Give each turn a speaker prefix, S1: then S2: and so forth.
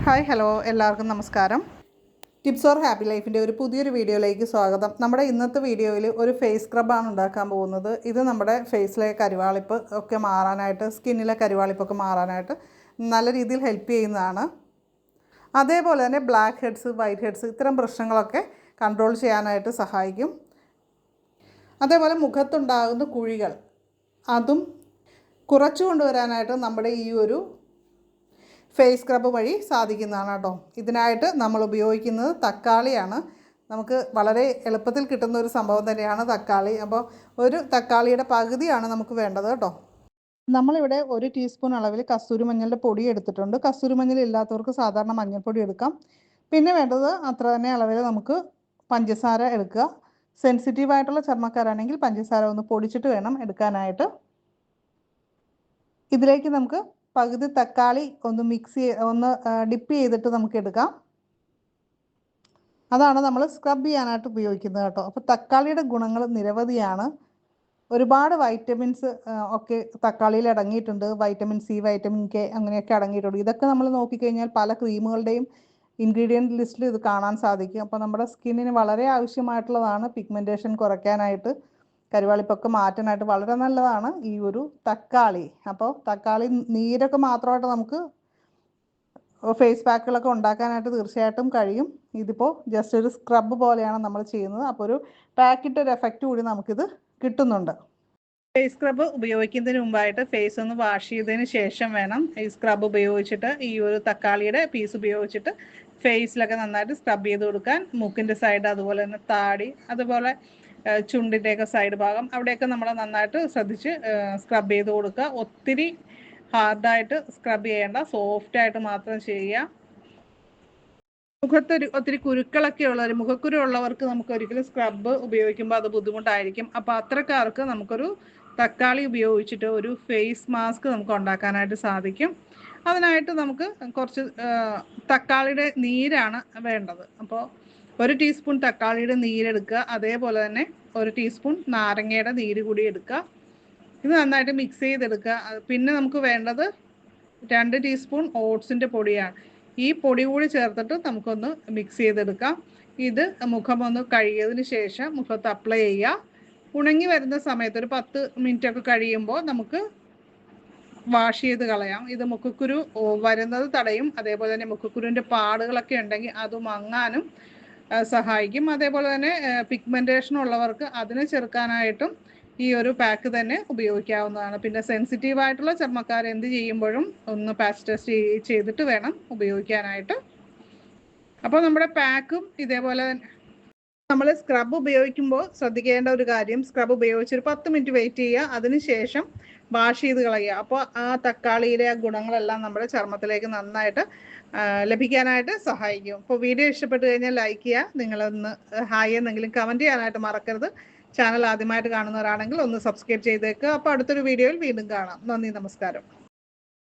S1: Hi hello എല്ലാവർക്കും നമസ്കാരം. Tips or happy ലൈഫിൻ്റെ ഒരു പുതിയൊരു വീഡിയോയിലേക്ക് സ്വാഗതം. നമ്മുടെ ഇന്നത്തെ വീഡിയോയിൽ ഒരു ഫേസ് സ്ക്രബാണ് ഉണ്ടാക്കാൻ പോകുന്നത്. ഇത് നമ്മുടെ ഫേസിലെ കരുവാളിപ്പ് ഒക്കെ മാറാനായിട്ട്, സ്കിന്നിലെ കരുവാളിപ്പൊക്കെ മാറാനായിട്ട് നല്ല രീതിയിൽ ഹെൽപ്പ് ചെയ്യുന്നതാണ്. അതേപോലെ തന്നെ ബ്ലാക്ക് ഹെഡ്സ്, വൈറ്റ് ഹെഡ്സ് ഇത്തരം പ്രശ്നങ്ങളൊക്കെ കൺട്രോൾ ചെയ്യാനായിട്ട് സഹായിക്കും. അതേപോലെ മുഖത്തുണ്ടാകുന്ന കുഴികൾ അതും കുറച്ചു കൊണ്ടുവരാനായിട്ട് നമ്മുടെ ഈ ഒരു ഫേസ് സ്ക്രബ് വഴി സാധിക്കുന്നതാണ് കേട്ടോ. ഇതിനായിട്ട് നമ്മൾ ഉപയോഗിക്കുന്നത് തക്കാളിയാണ്. നമുക്ക് വളരെ എളുപ്പത്തിൽ കിട്ടുന്ന ഒരു സംഭവം തന്നെയാണ് തക്കാളി. അപ്പോൾ ഒരു തക്കാളിയുടെ പകുതിയാണ് നമുക്ക് വേണ്ടത് കേട്ടോ. നമ്മളിവിടെ 1 ടീസ്പൂൺ അളവിൽ കസ്തൂരി മഞ്ഞളുടെ പൊടി എടുത്തിട്ടുണ്ട്. കസ്തൂരി മഞ്ഞൾ ഇല്ലാത്തവർക്ക് സാധാരണ മഞ്ഞൾപ്പൊടി എടുക്കാം. പിന്നെ വേണ്ടത് അത്ര തന്നെ അളവിൽ നമുക്ക് പഞ്ചസാര എടുക്കുക. സെൻസിറ്റീവായിട്ടുള്ള ചർമ്മക്കാരാണെങ്കിൽ പഞ്ചസാര ഒന്ന് പൊടിച്ചിട്ട് വേണം എടുക്കാനായിട്ട്. ഇതിലേക്ക് നമുക്ക് പകുതി തക്കാളി ഒന്ന് ഡിപ്പ് ചെയ്തിട്ട് നമുക്ക് എടുക്കാം. അതാണ് നമ്മൾ സ്ക്രബ് ചെയ്യാനായിട്ട് ഉപയോഗിക്കുന്നത് കേട്ടോ. അപ്പോൾ തക്കാളിയുടെ ഗുണങ്ങൾ നിരവധിയാണ്. ഒരുപാട് വൈറ്റമിൻസ് ഒക്കെ തക്കാളിയിൽ അടങ്ങിയിട്ടുണ്ട്. വൈറ്റമിൻ സി, വൈറ്റമിൻ കെ അങ്ങനെയൊക്കെ അടങ്ങിയിട്ടുണ്ട്. ഇതൊക്കെ നമ്മൾ നോക്കിക്കഴിഞ്ഞാൽ പല ക്രീമുകളുടെയും ഇൻഗ്രീഡിയൻറ്റ് ലിസ്റ്റിൽ ഇത് കാണാൻ സാധിക്കും. അപ്പോൾ നമ്മുടെ സ്കിന്നിന് വളരെ ആവശ്യമായിട്ടുള്ളതാണ്. പിഗ്മെൻറ്റേഷൻ കുറയ്ക്കാനായിട്ട്, കരുവാളിപ്പൊക്കെ മാറ്റാനായിട്ട് വളരെ നല്ലതാണ് ഈ ഒരു തക്കാളി. അപ്പോൾ തക്കാളി നീരൊക്കെ മാത്രമായിട്ട് നമുക്ക് ഫേസ് പാക്കുകളൊക്കെ ഉണ്ടാക്കാനായിട്ട് തീർച്ചയായിട്ടും കഴിയും. ഇതിപ്പോൾ ജസ്റ്റ് ഒരു സ്ക്രബ് പോലെയാണ് നമ്മൾ ചെയ്യുന്നത്. അപ്പോൾ ഒരു പാക്കിൻ്റെ ഒരു എഫക്റ്റ് കൂടി നമുക്കിത് കിട്ടുന്നുണ്ട്. ഫേസ് സ്ക്രബ് ഉപയോഗിക്കുന്നതിന് മുമ്പായിട്ട് ഫേസ് ഒന്ന് വാഷ് ചെയ്തതിന് ശേഷം വേണം ഈ സ്ക്രബ് ഉപയോഗിച്ചിട്ട്, ഈ ഒരു തക്കാളിയുടെ പീസ് ഉപയോഗിച്ചിട്ട് ഫേസിലൊക്കെ നന്നായിട്ട് സ്ക്രബ് ചെയ്ത് കൊടുക്കാൻ. മൂക്കിൻ്റെ സൈഡ്, അതുപോലെ തന്നെ താടി, അതുപോലെ ചുണ്ടിൻ്റെയൊക്കെ സൈഡ് ഭാഗം അവിടെയൊക്കെ നമ്മൾ നന്നായിട്ട് ശ്രദ്ധിച്ച് സ്ക്രബ് ചെയ്ത് കൊടുക്കുക. ഒത്തിരി ഹാർഡായിട്ട് സ്ക്രബ് ചെയ്യേണ്ട, സോഫ്റ്റായിട്ട് മാത്രം ചെയ്യുക. ഒത്തിരി കുരുക്കളൊക്കെ ഉള്ളവർ, മുഖക്കുരു ഉള്ളവർക്ക് നമുക്ക് ഒരിക്കലും സ്ക്രബ് ഉപയോഗിക്കുമ്പോൾ അത് ബുദ്ധിമുട്ടായിരിക്കും. അപ്പോൾ അത്രക്കാർക്ക് നമുക്കൊരു തക്കാളി ഉപയോഗിച്ചിട്ട് ഒരു ഫേസ് മാസ്ക് നമുക്ക് ഉണ്ടാക്കാനായിട്ട് സാധിക്കും. അതിനായിട്ട് നമുക്ക് കുറച്ച് തക്കാളിയുടെ നീരാണ് വേണ്ടത്. അപ്പോൾ 1 ടീസ്പൂൺ തക്കാളിയുടെ നീരെടുക്കുക. അതേപോലെ തന്നെ 1 ടീസ്പൂൺ നാരങ്ങയുടെ നീര് കൂടി എടുക്കുക. ഇത് നന്നായിട്ട് മിക്സ് ചെയ്തെടുക്കുക. പിന്നെ നമുക്ക് വേണ്ടത് 2 ടീസ്പൂൺ ഓട്സിൻ്റെ പൊടിയാണ്. ഈ പൊടി കൂടി ചേർത്തിട്ട് നമുക്കൊന്ന് മിക്സ് ചെയ്തെടുക്കാം. ഇത് മുഖമൊന്ന് കഴുകിയതിന് ശേഷം മുഖത്ത് അപ്ലൈ ചെയ്യുക. ഉണങ്ങി വരുന്ന സമയത്ത് ഒരു 10 മിനിറ്റ് ഒക്കെ കഴിയുമ്പോൾ നമുക്ക് വാഷ് ചെയ്ത് കളയാം. ഇത് മുഖക്കുരു വരുന്നത് തടയും. അതേപോലെ തന്നെ മുഖക്കുരുവിൻ്റെ പാടുകളൊക്കെ ഉണ്ടെങ്കിൽ അത് മങ്ങാനും സഹായിക്കും. അതേപോലെ തന്നെ പിഗ്മെൻറ്റേഷൻ ഉള്ളവർക്ക് അതിനെ ചെറുക്കാനായിട്ടും ഈ ഒരു പാക്ക് തന്നെ ഉപയോഗിക്കാവുന്നതാണ്. പിന്നെ സെൻസിറ്റീവായിട്ടുള്ള ചർമ്മക്കാർ എന്ത് ചെയ്യുമ്പോഴും ഒന്ന് പാച്ച് ടെസ്റ്റ് ചെയ്തിട്ട് വേണം ഉപയോഗിക്കാനായിട്ട്. അപ്പോൾ നമ്മുടെ പാക്കും ഇതേപോലെ നമ്മൾ സ്ക്രബ് ഉപയോഗിക്കുമ്പോൾ ശ്രദ്ധിക്കേണ്ട ഒരു കാര്യം, സ്ക്രബ് ഉപയോഗിച്ച് ഒരു 10 മിനിറ്റ് വെയിറ്റ് ചെയ്യുക. അതിനുശേഷം വാഷ് ചെയ്ത് കളയുക. അപ്പോൾ ആ തക്കാളിയിലെ ആ ഗുണങ്ങളെല്ലാം നമ്മുടെ ചർമ്മത്തിലേക്ക് നന്നായിട്ട് ലഭിക്കാനായിട്ട് സഹായിക്കും. അപ്പോൾ വീഡിയോ ഇഷ്ടപ്പെട്ട് കഴിഞ്ഞാൽ ലൈക്ക് ചെയ്യുക. നിങ്ങളൊന്ന് ഹായ് എന്നെങ്കിലും കമൻറ്റ് ചെയ്യാനായിട്ട് മറക്കരുത്. ചാനൽ ആദ്യമായിട്ട് കാണുന്നവരാണെങ്കിൽ ഒന്ന് സബ്സ്ക്രൈബ് ചെയ്തേക്കുക. അപ്പോൾ അടുത്തൊരു വീഡിയോയിൽ വീണ്ടും കാണാം. നന്ദി, നമസ്കാരം.